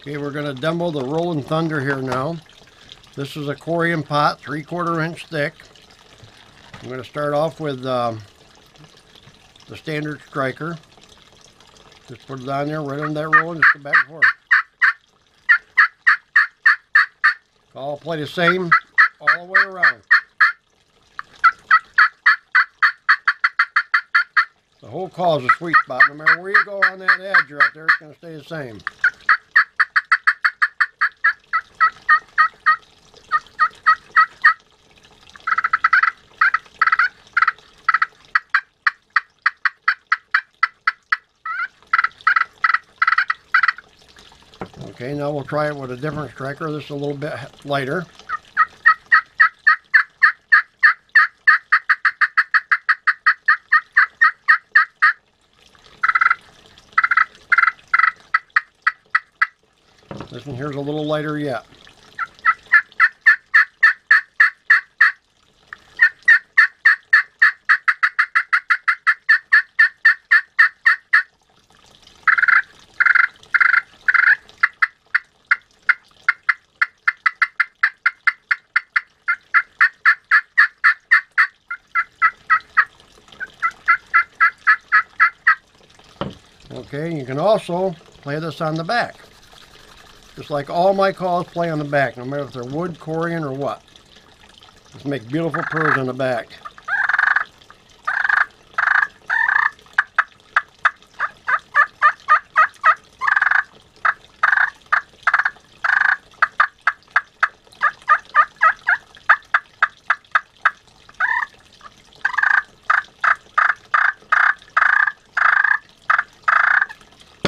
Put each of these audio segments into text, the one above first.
Okay, we're going to demo the Rolling Thunder here now. This is a Corian pot, 3/4 inch thick. I'm going to start off with the standard striker. Just put it on there, right on that roll, and just go back and forth. All play the same all the way around. The whole call is a sweet spot. No matter where you go on that edge right there, it's going to stay the same. Okay, now we'll try it with a different striker. This is a little bit lighter. This one here's a little lighter yet. Okay, you can also play this on the back. Just like all my calls play on the back, no matter if they're wood, Corian, or what. Just make beautiful purrs on the back.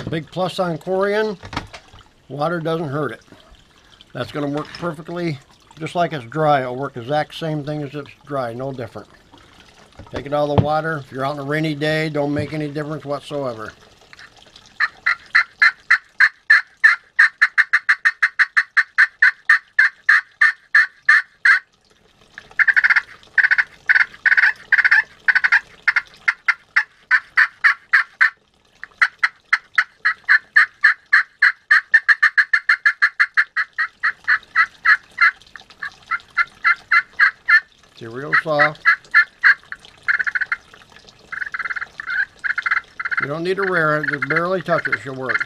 Big plus on Corian, water doesn't hurt it. That's going to work perfectly, just like it's dry. It'll work the exact same thing as it's dry, no different. Take it out of the water. If you're out on a rainy day, don't make any difference whatsoever. It's real soft. You don't need to rear it, just barely touch it, she'll work.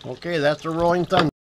Okay, that's the Rolling Thunder.